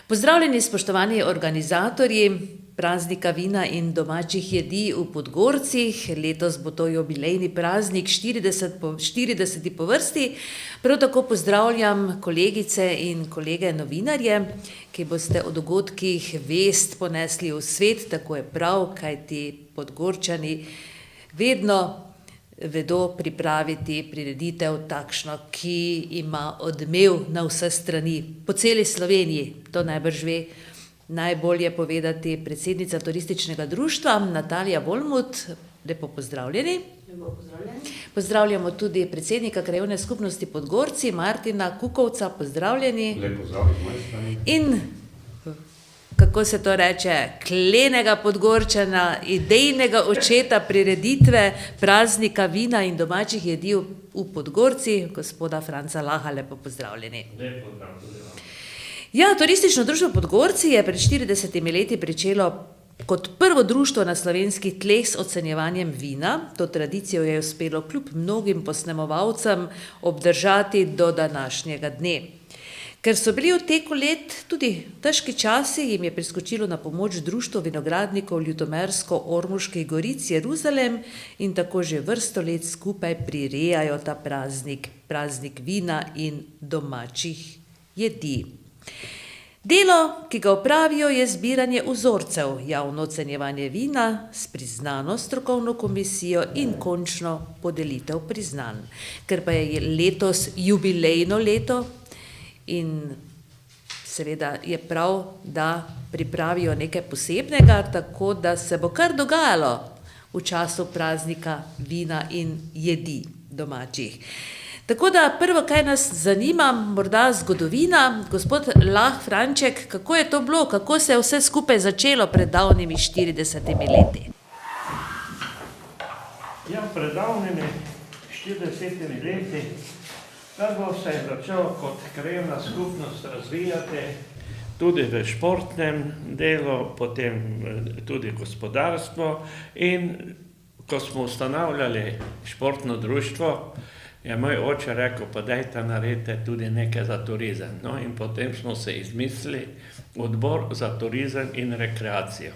Pozdravljeni, spoštovani organizatorji praznika vina in domačih jedi v Podgorcih. Letos bo to jubilejni praznik 40. po vrsti. Prav tako pozdravljam kolegice in kolege novinarje, ki boste o dogodkih vest ponesli v svet, tako je prav, kajti Podgorčani vedno vedo pripraviti prireditev takšno, ki ima odmev na vse strani, po celi Sloveniji. To najbrž ve najbolje povedati predsednica turističnega društva Natalija Volmut. Lepo pozdravljeni. Lepo pozdravljeni. Pozdravljamo tudi predsednika Krajevne skupnosti Podgorci Martina Kukovca. Pozdravljeni. Lep pozdrav z moje strani. In kako se to reče, klenega Podgorčana, idejnega očeta prireditve praznika vina in domačih jedi v Podgorci, gospoda Franca Laha. Lepo pozdravljeni. Lep pozdrav tudi vam. Ja, turistično društvo Podgorci je pred 40 leti pričelo kot prvo društvo na slovenskih tleh s ocenjevanjem vina. To tradicijo je uspelo kljub mnogim posnemovalcem obdržati do današnjega dne. Ker so bili v teku let tudi težki časi, jim je priskočilo na pomoč Društvo vinogradnikov Ljutomersko-Ormoških goric Jeruzalem in tako že vrsto let skupaj prirejajo ta praznik vina in domačih jedi. Delo, ki ga opravijo, je zbiranje vzorcev, javno ocenjevanje vina s priznano strokovno komisijo in končno podelitev priznanj. Ker pa je letos jubilejno leto, in seveda je prav, da pripravijo nekaj posebnega, tako da se bo kar dogajalo v času praznika vina in jedi domačih. Tako da prvo, kaj nas zanima, morda zgodovina. Gospod Lah Franček, kako je to bilo, kako se je vse skupaj začelo pred davnimi 40 leti? Ja, pred davnimi 40 leti prvo se je začel kot krajevna skupnost razvijati tudi v športnem delu, potem tudi gospodarstvo, in ko smo ustanavljali športno društvo, je moj oče rekel, pa dajte naredite tudi nekaj za turizem. No, in potem smo se izmislili odbor za turizem in rekreacijo,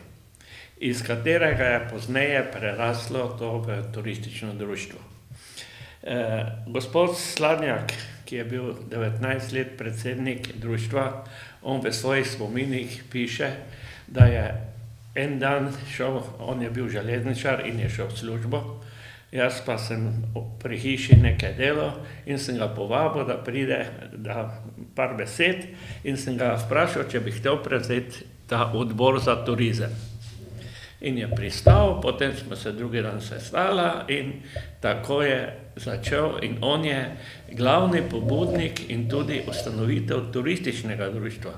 iz katerega je pozneje preraslo to v turistično društvo. Gospod Sladnjak, ki je bil 19 let predsednik društva, on v svojih spominih piše, da je en dan šel, on je bil železničar in je šel v službo, jaz pa sem pri hiši nekaj delal in sem ga povabil, da pride, da par besed, in sem ga vprašal, če bi hotel prevzeti ta odbor za turizem. In je pristal, potem smo se drugi dan sestala in tako je začel, in on je glavni pobudnik in tudi ustanovitelj turističnega društva.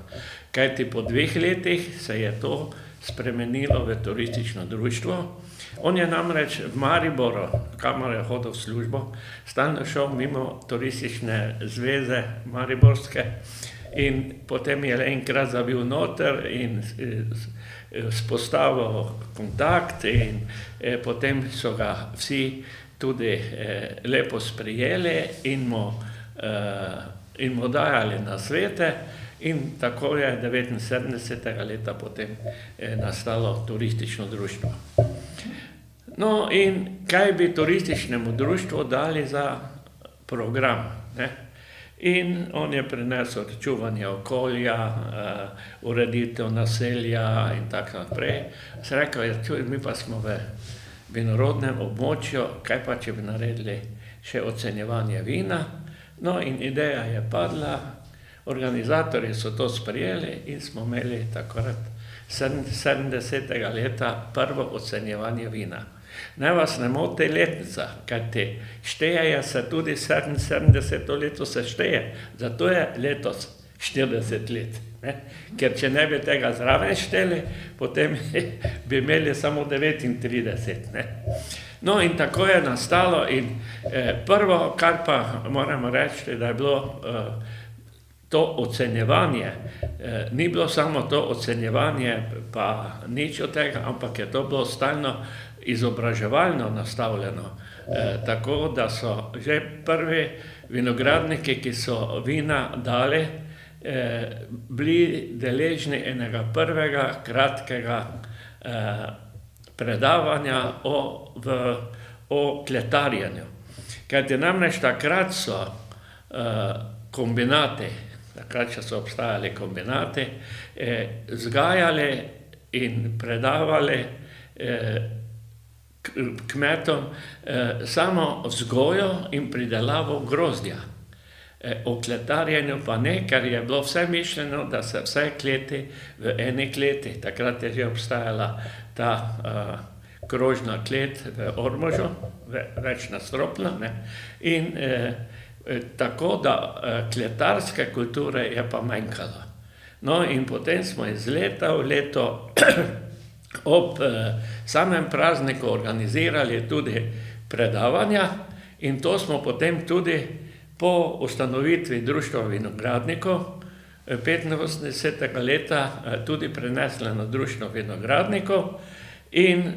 Kajti po 2 letih se je to spremenilo v turistično društvo. On je namreč v Mariboru, kamor je hodil v službo, stalno šel mimo turistične zveze mariborske in potem je enkrat zabil noter in spostavil kontakt in potem so ga vsi tudi lepo sprejeli in mu dajali nasvete, in tako je 79. leta potem nastalo turistično društvo. No, in kaj bi turističnemu društvu dali za program, ne? In on je prinesel čuvanje okolja, ureditev naselja in tako naprej. Sem rekel, čuj, mi pa smo v vinorodnem območju, kaj pa če bi naredili še ocenjevanje vina. No, in ideja je padla, organizatorji so to sprejeli in smo imeli takrat 70. leta prvo ocenjevanje vina. Naj vas ne moti letnica, kajti šteje se tudi 77. leto se šteje, zato je letos 40 let. Ne? Ker če ne bi tega zraven šteli, potem bi imeli samo 39. Ne? No, in tako je nastalo, in prvo, kar pa moramo reči, da je bilo to ocenjevanje, ni bilo samo to ocenjevanje, pa nič od tega, ampak je to bilo stalno izobraževalno nastavljeno, tako da so že prvi vinogradniki, ki so vina dali, bili deležni enega prvega kratkega predavanja o kletarjenju. Kajti namreč takrat so kombinati, takrat še so obstajali kombinati, vzgajali in predavali kmetom samo vzgojo in pridelavo grozdja. O kletarjenju pa ne, ker je bilo vse mišljeno, da se vse kleti v eni kleti. Takrat je že obstajala ta krožna klet v Ormožu, večnastropna, ne. In tako da kletarske kulture je pa manjkalo. No, in potem smo iz leta v leto ob samem prazniku organizirali tudi predavanja in to smo potem tudi po ustanovitvi Društva vinogradnikov 85. leta tudi prenesli na Društvo vinogradnikov in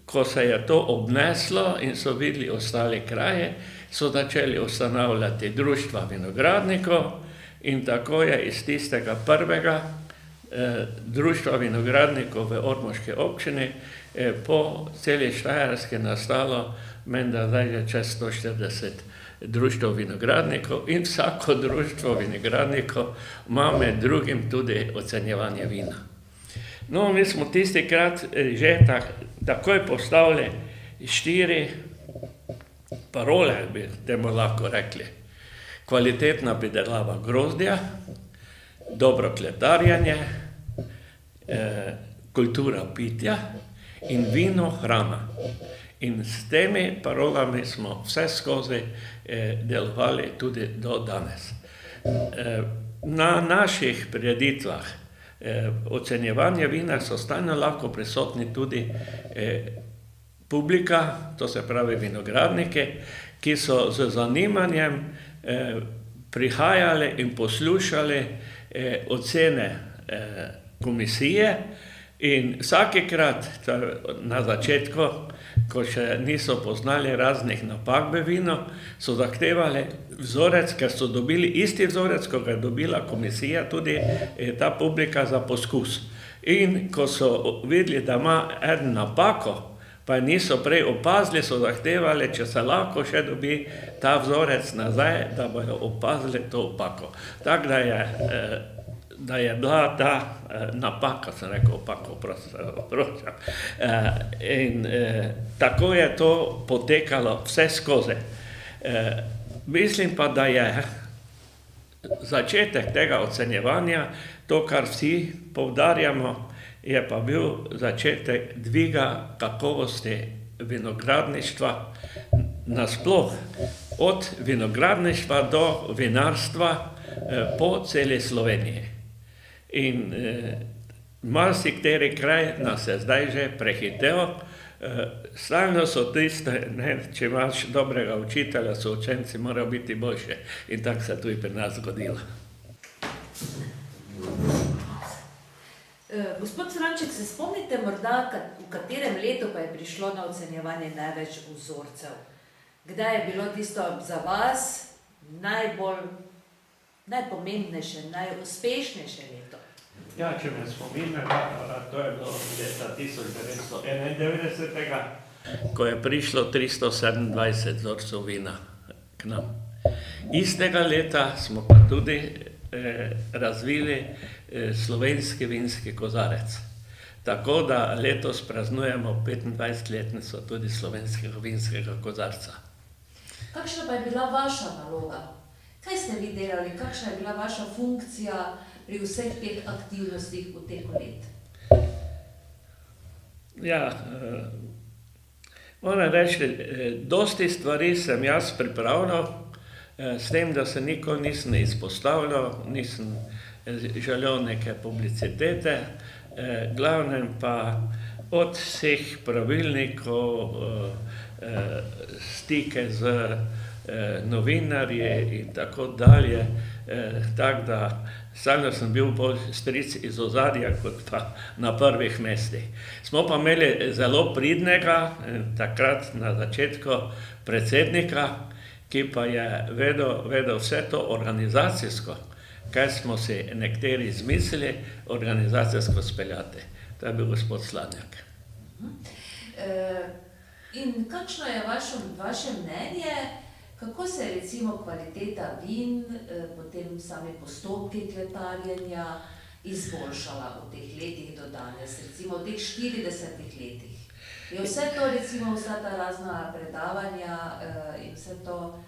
ko se je to obneslo in so videli ostali kraje, so začeli ustanavljati društva vinogradnikov in tako je iz tistega prvega društva vinogradnikov v ormoški občini po celi Štajerski nastalo menda zdaj že čez 140 društv vinogradnikov in vsako društvo vinogradnikov ima med drugim tudi ocenjevanje vina. No, mi smo tistikrat že takoj postavili 4 parole, bi temu lahko rekli. Kvalitetna pridelava grozdja, dobro kletarjenje, kultura pitja in vino hrana. In s temi parolami smo vse skozi delovali tudi do danes. Na naših prireditvah ocenjevanja vina so stalno lahko prisotni tudi publika, to se pravi vinogradniki, ki so z zanimanjem prihajali in poslušali ocene komisije in vsakikrat na začetku, ko še niso poznali raznih napak v vinu, so zahtevali vzorec, ker so dobili isti vzorec, ko ga je dobila komisija, tudi ta publika za poskus. In ko so videli, da ima eden napako, pa niso prej opazili, so zahtevali, če se lahko še dobi ta vzorec nazaj, da bojo opazili to opako. Tako da je bila ta napaka, sem rekel opako, prosim. In tako je to potekalo vse skozi. Mislim pa, da je začetek tega ocenjevanja, to, kar vsi poudarjamo, je pa bil začetek dviga kakovosti vinogradništva nasploh, od vinogradništva do vinarstva po celi Sloveniji. In marsikateri kraj nas je zdaj že prehitel, stalno so tiste, če imaš dobrega učitelja, so učenci morajo biti boljši. In tako se je tudi pri nas zgodilo. Gospod Franček, se spomnite morda, v katerem letu pa je prišlo na ocenjevanje največ vzorcev? Kdaj je bilo tisto za vas najpomembnejše, najuspešnejše leto? Ja, če me spominjam, to je bilo leta 1991, ko je prišlo 327 vzorcev vina k nam. Istega leta smo pa tudi razvili slovenski vinski kozarec. Tako da letos praznujemo 25-letnico tudi slovenskega vinskega kozarca. Kakšna pa je bila vaša naloga? Kaj ste vi delali? Kakšna je bila vaša funkcija pri vseh teh aktivnostih v teku let? Ja, moram reči, dosti stvari sem jaz pripravljal, s tem, da se nikoli nisem izpostavljal, nisem želel neke publicitete, glavnem pa od vseh pravilnikov, stike z novinarji in tako dalje, tako da stalno sem bil bolj stric iz ozadja, kot pa na prvih mestih. Smo pa imeli zelo pridnega, takrat na začetku predsednika, ki pa je vedel vse to organizacijsko, kaj smo si nekateri izmislili, organizacijsko speljati. To je bil gospod Slanjak. In kakšno je vaše mnenje, kako se je recimo kvaliteta vin, potem sami postopki kletarjenja izboljšala v teh letih do danes, recimo v teh 40 letih? Je vse to, recimo vsa ta razna predavanja in vse to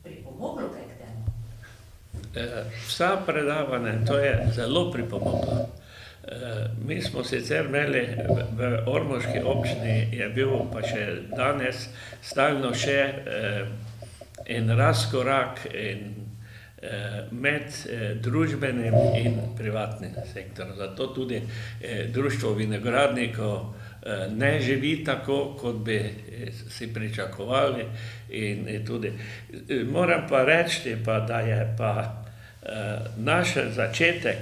pripomoglo kaj k temu? Vsa predavanja, to je zelo pripomoglo. Mi smo sicer imeli v ormoški občini, je bil pa še danes stalno še en razkorak med družbenim in privatnim sektorom. Zato tudi Društvo vinogradnikov ne živi tako, kot bi si pričakovali. In tudi moram pa reči, da je pa naš začetek,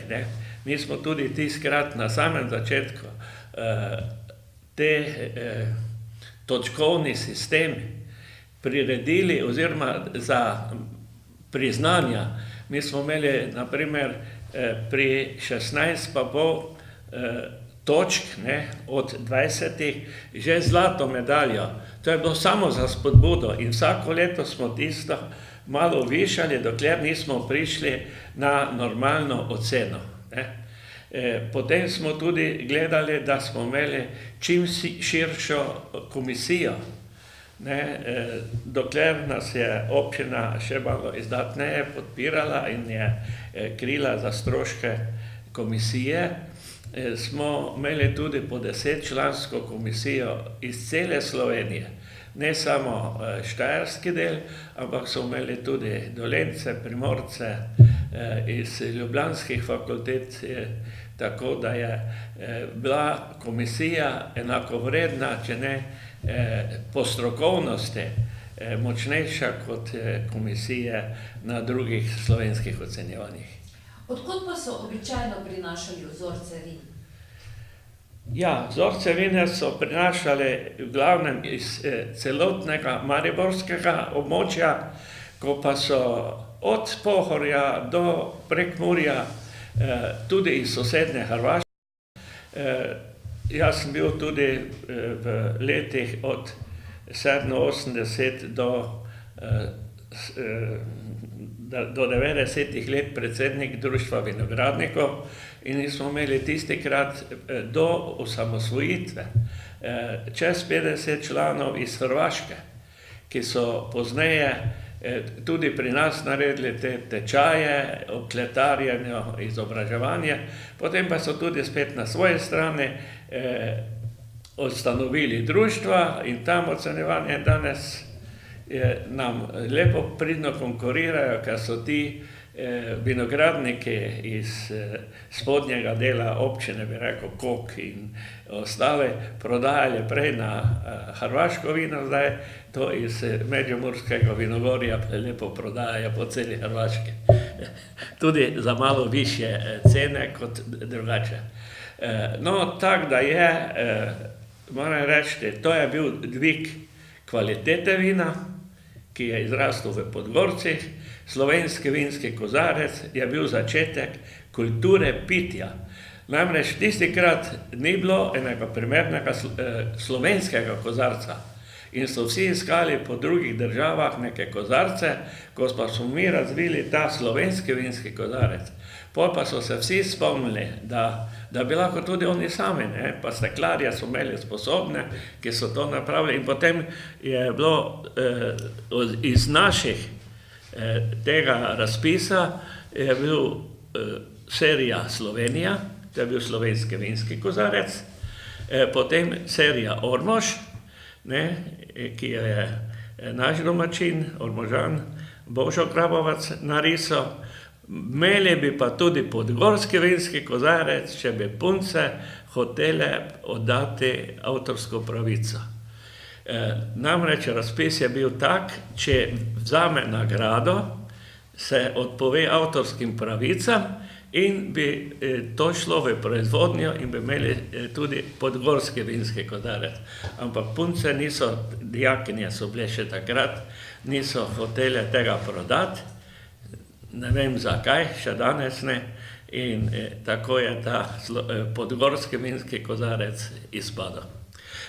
mi smo tudi tiskrat na samem začetku te točkovni sistem priredili oziroma za priznanja. Mi smo imeli naprimer pri 16,5 točk od 20 že zlato medaljo. To je bilo samo za spodbudo in vsako leto smo tisto malo višali, dokler nismo prišli na normalno oceno. Potem smo tudi gledali, da smo imeli čim širšo komisijo, dokler nas je občina še malo izdatneje podpirala in je krila za stroške komisije. Smo imeli tudi po 10-člansko komisijo iz cele Slovenije, ne samo štajerski del, ampak so imeli tudi Dolenjce, Primorce, iz ljubljanskih fakultet, tako da je bila komisija enakovredna, če ne po strokovnosti močnejša kot komisije na drugih slovenskih ocenjevanjih. Odkot pa so običajno prinašali vzorce vin? Ja, vzorce vina so prinašali v glavnem iz celotnega mariborskega območja, ko pa so od Pohorja do Prekmurja, tudi iz sosednje Hrvaške. Jaz sem bil tudi v letih od 87 do 90 let predsednik Društva vinogradnikov in smo imeli tistikrat do osamosvojitve čez 50 članov iz Hrvaške, ki so pozneje tudi pri nas naredili te tečaje o kletarjenju, izobraževanje, potem pa so tudi spet na svoji strani ustanovili društva in tam ocenjevanje danes nam lepo pridno konkurirajo, ker so ti vinogradniki iz spodnjega dela občine, bi rekel Kok in ostale, prodajali prej na hrvaško vino, zdaj to iz Međimurskega vinogorja lepo prodajajo po celi Hrvaški. Tudi za malo višje cene kot drugače. No, tako da je, moram reči, to je bil dvig kvalitete vina, ki je izrastel v Podgorcih. Slovenski vinski kozarec je bil začetek kulture pitja. Namreč tistikrat ni bilo enega primernega slovenskega kozarca in so vsi iskali po drugih državah neke kozarce, ko pa smo mi razvili ta slovenski vinski kozarec. Potem pa so se vsi spomnili, da bi lahko tudi oni sami, pa steklarje so imeli sposobne, ki so to napravili. In potem je bilo iz naših tega razpisa je bil serija Slovenija, to je bil slovenski vinski kozarec, potem serija Ormož, ki je naš domačin, Ormožan, Božo Grabovac narisal. Imeli bi pa tudi podgorski vinski kozarec, če bi punce hotele oddati avtorsko pravico. Namreč razpis je bil tak, če vzame nagrado, se odpove avtorskim pravicam in bi to šlo v proizvodnjo in bi imeli tudi podgorski vinski kozarec. Ampak punce niso, dijakinje so bile še takrat, niso hotele tega prodati. ne vem zakaj, še danes ne. In tako je ta podgorski vinski kozarec izpadel.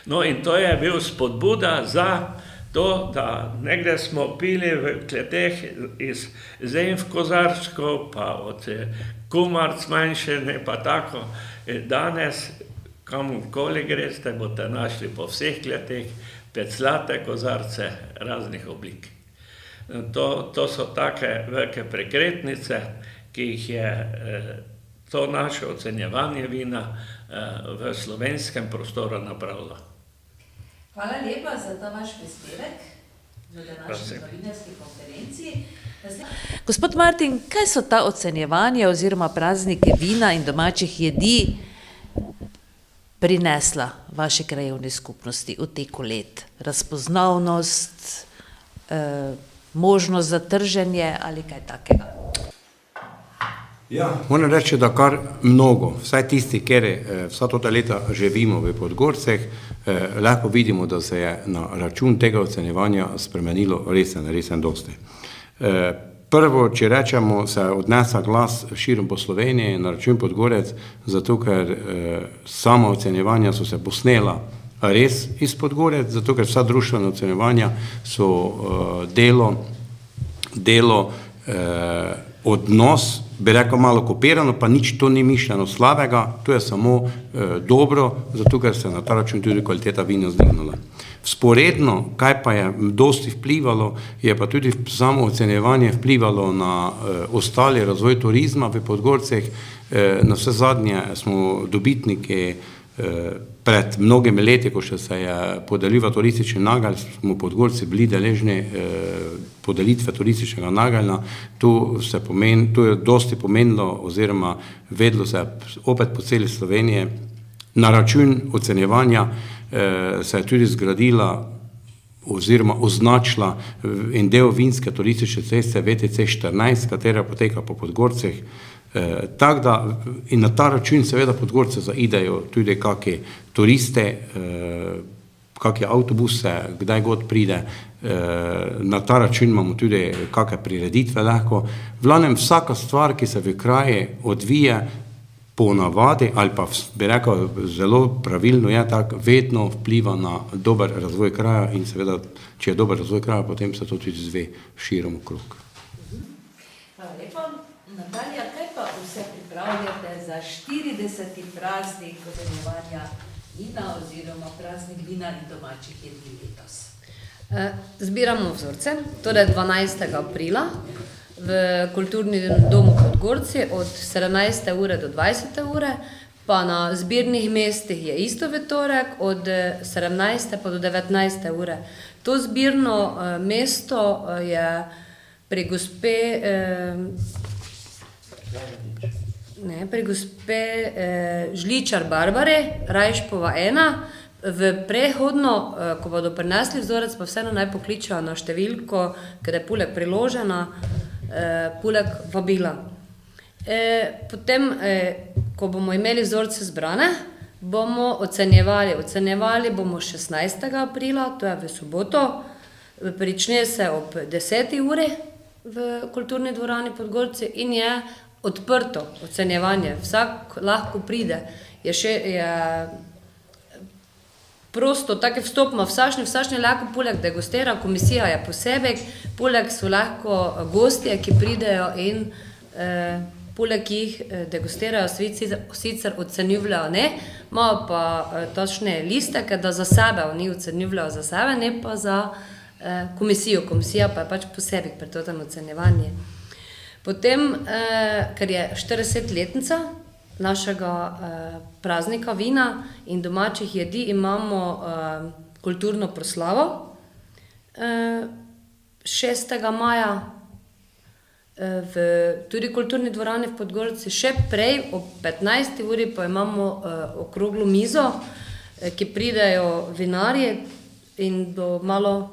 No in to je bil spodbuda za to, da nekde smo pili v kleteh iz Zemv kozarčkov, pa od Kumarc manjšine, pa tako. Danes, kamkoli greste, boste našli po vseh kleteh pecljate kozarce raznih oblik. To so take velike prekretnice, ki jih je to naše ocenjevanje vina v slovenskem prostoru napravilo. Hvala lepa za ta vaš prispevek v današnji novinarski konferenciji. Gospod Martin, kaj so ta ocenjevanja oziroma prazniki vina in domačih jedi prinesla vaši krajevni skupnosti v teku let? Razpoznavnost, možnost za trženje ali kaj takega? Ja, moram reči, da kar mnogo, vsaj tisti, ker vsa ta leta živimo v Podgorcih, lahko vidimo, da se je na račun tega ocenjevanja spremenilo resen dosti. Prvo, če rečemo, se odnesa glas širom po Sloveniji na račun Podgorec, zato ker sama ocenjevanja so se posnela res iz Podgorec, zato ker vsa društvena ocenjevanja so delo, odnos, bi rekel malo kopirano, pa nič to ni mišljeno slabega, to je samo dobro, zato ker se na ta račun tudi kvaliteta vina zdignula. Vzporedno, kaj pa je dosti vplivalo, je pa tudi samo ocenjevanje vplivalo na ostali razvoj turizma v Podgorcih. Na vse zadnje smo dobitniki pred mnogimi leti, ko še se je podelil turistični nagelj, smo Podgorci bili deležni podelitve turističnega nageljna. To je dosti pomenilo oziroma vedlo se opet po celi Sloveniji. Na račun ocenjevanja se je tudi zgradila oziroma označila en del vinske turistične ceste VTC 14, katera poteka po Podgorcih. Tako da in na ta račun seveda Podgorce zaidejo tudi kakšni turiste, kakšne avtobuse, kdaj god pride. Na ta račun imamo tudi kakšne prireditve lahko. V glavnem vsaka stvar, ki se v kraji odvije po navadi ali pa bi rekel zelo pravilno je tako, vedno vpliva na dober razvoj kraja in seveda, če je dober razvoj kraja, potem se to tudi zve širom okrog. Hvala lepa. Natalija, kaj pa vse pripravljate za 40. praznik ocenjevanja vina oziroma praznik vina in domačih jedi letos? Zbiramo vzorce, torej 12. aprila v Kulturnem domu Podgorci od 17. ure do 20. ure, pa na zbirnih mestih je isto v torek od 17. pa do 19. ure. To zbirno mesto je pri gospe Žličar Barbare, Rajšpova 1, v prehodno, ko bodo prinesli vzorec, pa vseeno naj pokličejo na številko, ker je puleg priložena, puleg vabila. Potem, ko bomo imeli vzorce zbrane, bomo ocenjevali. Ocenjevali bomo 16. aprila, to je v soboto, prične se ob 10. uri v Kulturni dvorani Podgorci in je odprto ocenjevanje. Vsak lahko pride. Je prosto, tak vstop ima vsašnji lahko poleg degustira, komisija je posebej, poleg so lahko gostje, ki pridejo in poleg jih degustirajo, sicer ocenjujejo ne, imajo pa točne listeke, da za sebe oni ocenjujejo za sebe, ne pa za komisijo. Komisija pa je pač posebej pri tem ocenjevanju. Potem, ker je 40-letnica našega praznika vina in domačih jedi, imamo kulturno proslavo 6. maja v tudi Kulturni dvorani v Podgorci. Še prej, ob 15. uri, pa imamo okroglo mizo, ki pridejo vinarji in bo malo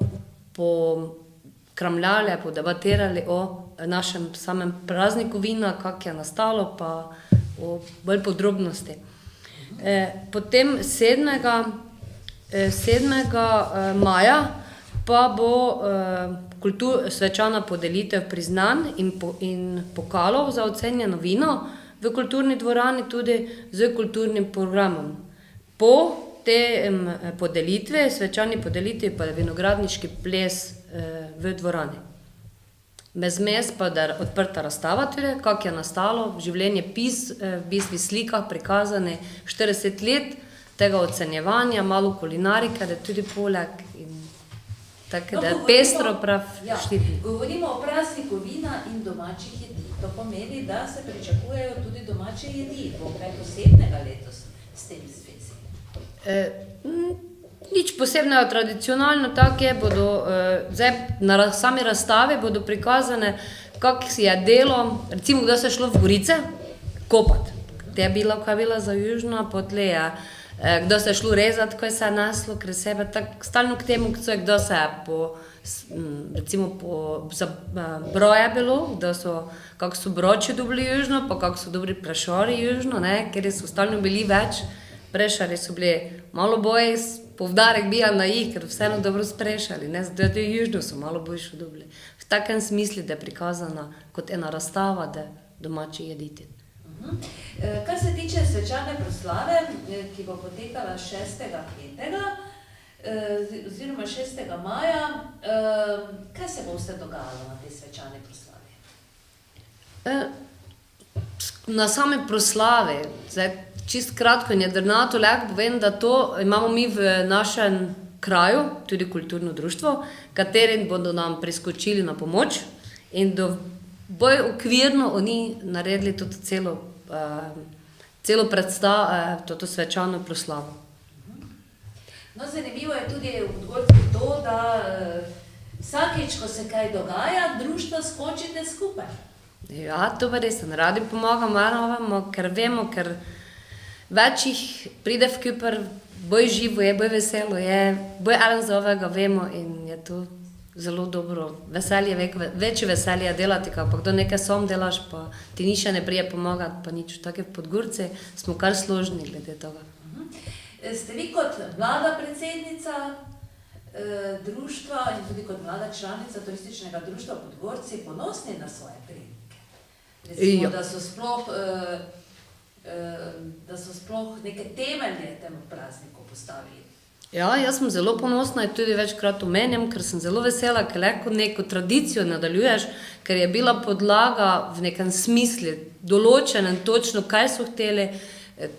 pokramljali, podebatirali o našem samem prazniku vina, kak je nastalo, pa o bolj podrobnosti. Potem 7. maja pa bo svečana podelitev priznanj in pokalov za ocenjeno vino v kulturni dvorani tudi z kulturnim programom. Po te podelitve, svečani podelitvi pa je vinogradniški ples v dvorani. Mezmes pa da je odprta razstava tudi, kako je nastalo, življenjepis, v bistvu slika prikazane 40 let tega ocenjevanja, malo kulinarike, da je tudi poleg in tako, da je pestro prav štiri. Govorimo o prazniku vina in domačih jedi. To pomeni, da se pričakujejo tudi domače jedi. Bo kaj posebnega letos s tem zvezi? Nič posebnega, tradicionalno tako je, bodo zdaj na sami razstavi bodo prikazane, kako je delo, recimo, kdo se je šlo v Gorice kopati. Te je bila, kaj je bila za južno, potle je, kdo se je šlo rezati, ko se je neslo kre sebe, tako stalno k temu, kdo se je recimo za broje bilo, kako so broči dobili južno, pa kako so dobili prešori južno, ne, ker so stalno bili več, prešari so bili malo bolj, povdarek bija na jih, ker vseeno dobro sprešali, ne, zato tudi južno so malo boljšo dobili. V takem smislu, da je prikazana kot ena razstava, da domači jediti. Kar se tiče svečane proslave, ki bo potekala 6.5. Oziroma 6. maja, kaj se bo vse dogajalo na tej svečani proslavi? Na sami proslavi, zdaj čist kratko in jedrnato lahko povem, da to imamo mi v našem kraju, tudi kulturno društvo, katerim bodo nam priskočili na pomoč in bolj okvirno oni naredili tudi celo predstavo, toto svečano proslavo. No, zanimivo je tudi v Podgorju to, da vsakič, ko se kaj dogaja, društvo skočite skupaj. Ja, to pa res, radi pomagamo, ker vemo, ker več jih pride v Koper, bolj živo je, bolj veselo je, bolj eden za ovega vemo in je to zelo dobro veselje, večje veselje delati, pa kdo nekaj sam delaš, pa ti nišče ne prije pomagati, pa nič. Tako v Podgorci smo kar složni glede toga. Ste vi kot mlada predsednica društva in tudi kot mlada članica turističnega društva Podgorci ponosni na svoje prednike? Recimo, da so sploh neke temelje temu prazniku postavili. Ja, jaz sem zelo ponosna in tudi večkrat omenjam, ker sem zelo vesela, ker lahko neko tradicijo nadaljuješ, ker je bila podlaga v nekem smislu določenem točno, kaj so hteli,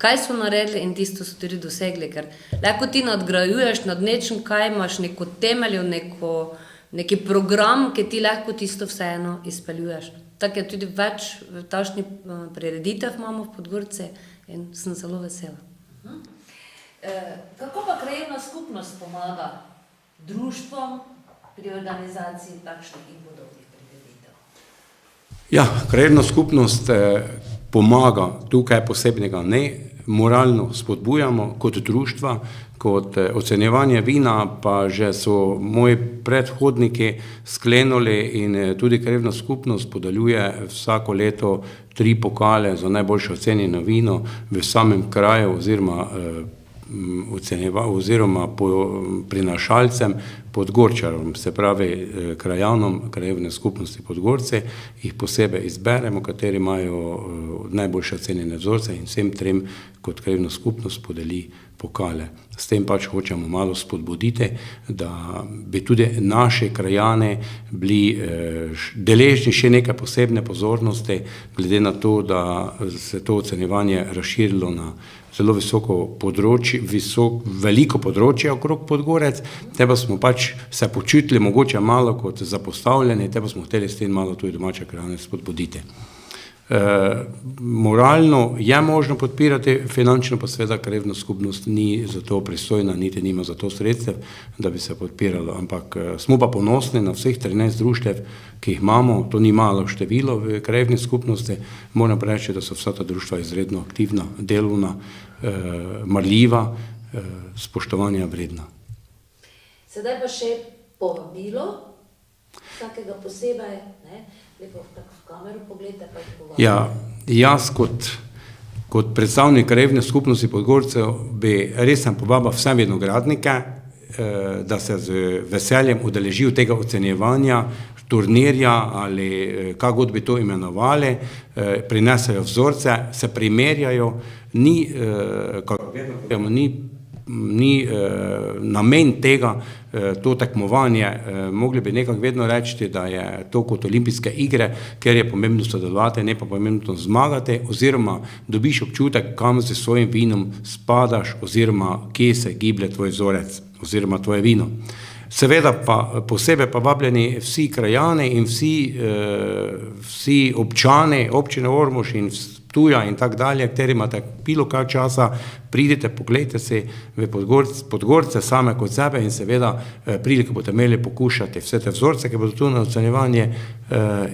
kaj so naredili in tisto so tudi dosegli, ker lahko ti nadgrajuješ nad nečem, kaj imaš neko temeljo, neki program, ki ti lahko tisto vseeno izpeljuješ. Tako je tudi več takšnih prireditev imamo v Podgorci in sem zelo vesela. Kako pa krajevna skupnost pomaga društvom pri organizaciji takšnih in podobnih prireditev? Ja, krajevna skupnost pomaga, tukaj posebnega ne, moralno spodbujamo kot društva, kot ocenjevanje vina, pa že so moji predhodniki sklenuli in tudi krajevna skupnost podeljuje vsako leto 3 pokale za najboljše ocenjeno vino v samem kraju oziroma prinašalcem Podgorčarom, se pravi krajanom krajevne skupnosti Podgorce, jih posebej izberemo, kateri imajo najboljše ocenjene vzorce in vsem 3 kot krajevna skupnost podeli pokale. S tem pač hočemo malo spodbuditi, da bi tudi naši krajani bili deležni še nekaj posebne pozornosti, glede na to, da se to ocenjevanje razširilo na zelo veliko področje okrog Podgorec, te pa smo pač se počutili mogoče malo kot zapostavljeni, te pa smo hteli s tem malo tudi domače krajane spodbuditi. Moralno je možno podpirati, finančno pa seveda krajevna skupnost ni za to pristojna, niti nima za to sredstev, da bi se podpiralo, ampak smo pa ponosni na vseh 13 društev, ki jih imamo, to ni malo število v krajevni skupnosti, moram reči, da so vsa ta društva izredno aktivna, delovna, marljiva, spoštovanja vredna. Sedaj pa še povabilo, vsakega posebej, ne? Lepo v kameru pogledajte, pa jih povabimo. Ja, jaz kot predstavnik krajevne skupnosti Podgorcev bi res povabil vse vinogradnike, da se z veseljem udeležijo tega ocenjevanja, turnirja ali kako bi to imenovali, prinesejo vzorce, se primerjajo, ni namen tega, to tekmovanje, mogli bi nekako vedno reči, da je to kot olimpijske igre, ker je pomembno sodelovati, ne pa pomembno zmagati, oziroma dobiš občutek, kam z svojim vinom spadaš, oziroma kje se giblje tvoj vzorec, oziroma tvoje vino. Seveda pa posebej pa vabljeni vsi krajani in vsi občani, občine Ormož in Ptuja in tak dalje, kateri imate bilo kaj časa, pridite, poglejte si v Podgorce same kot sebe in seveda pridite, boste imeli pokušati vse te vzorce, ki bodo tu na ocenjevanje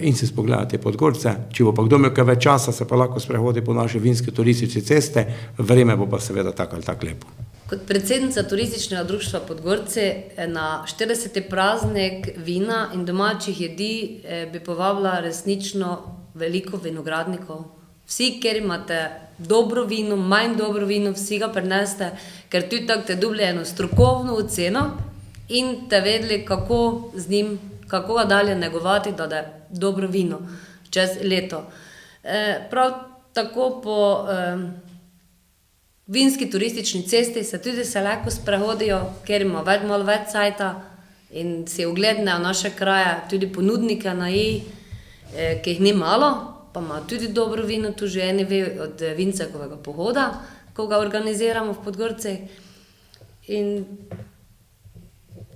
in si spogledati Podgorce. Če bo pa kdo imel kaj več časa, se pa lahko sprehodi po naši vinski turistični ceste, vreme bo pa seveda tako ali tako lepo. Kot predsednica Turističnega društva Podgorci na 40. praznik vina in domačih jedi bi povabila resnično veliko vinogradnikov. Vsi, kjer imate dobro vino, manj dobro vino, vsi ga prineste, ker tudi tako te dobili eno strokovno oceno in te vedeli, kako z njim, kako ga dalje negovati, da je dobro vino čez leto. Prav tako po vinski turistični cesti se tudi lahko sprehodijo, ker ima malo več cajta in si oglednejo naše kraje, tudi ponudnike na ki jih ni malo, pa ima tudi dobro vino, tu že eni ve od Vincekovega pohoda, ko ga organiziramo v Podgorcih. In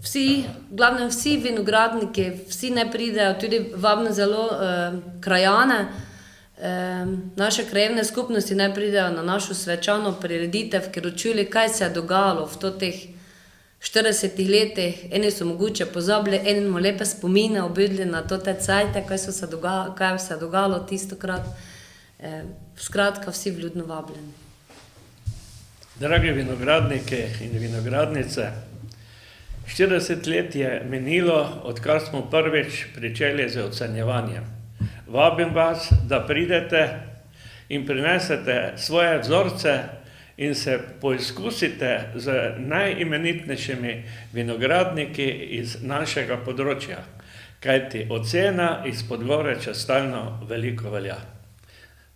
vsi vinogradniki, vsi ne pridejo, tudi vabimo zelo krajane, naše krajevne skupnosti ne pridejo na našo svečano prireditev, ker čuli, kaj se je dogajalo v teh 40 letih. Eni so mogoče pozabili, eni imamo lepe spomine, obidli na te cajte, kaj se je dogajalo tistokrat. Skratka, vsi vljudno vabljeni. Dragi vinogradniki in vinogradnice, 40 let je minilo, odkar smo prvič pričeli z ocenjevanjem. Vabim vas, da pridete in prinesete svoje vzorce in se poizkusite z najimenitnejšimi vinogradniki iz našega področja, kajti ocena iz Podgoreča stalno veliko velja.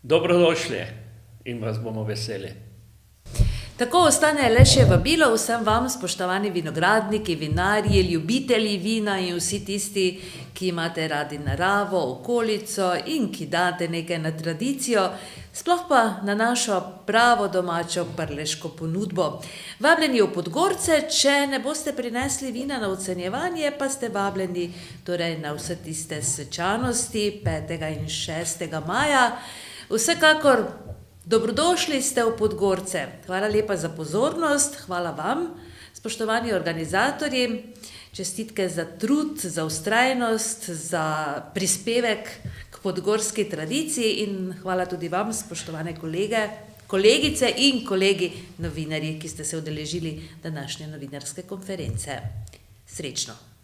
Dobrodošli in vas bomo veseli. Tako ostane le še vabilo vsem vam, spoštovani vinogradniki, vinarji, ljubitelji vina in vsi tisti, ki imate radi naravo, okolico in ki date nekaj na tradicijo, sploh pa na našo pravo domačo prleško ponudbo. Vabljeni v Podgorce, če ne boste prinesli vina na ocenjevanje, pa ste vabljeni torej na vse tiste svečanosti 5. in 6. maja. Vsekakor dobrodošli ste v Podgorce. Hvala lepa za pozornost, hvala vam, spoštovani organizatorji, čestitke za trud, za vztrajnost, za prispevek k podgorski tradiciji in hvala tudi vam, spoštovane kolegice in kolegi novinarji, ki ste se udeležili današnje novinarske konference. Srečno!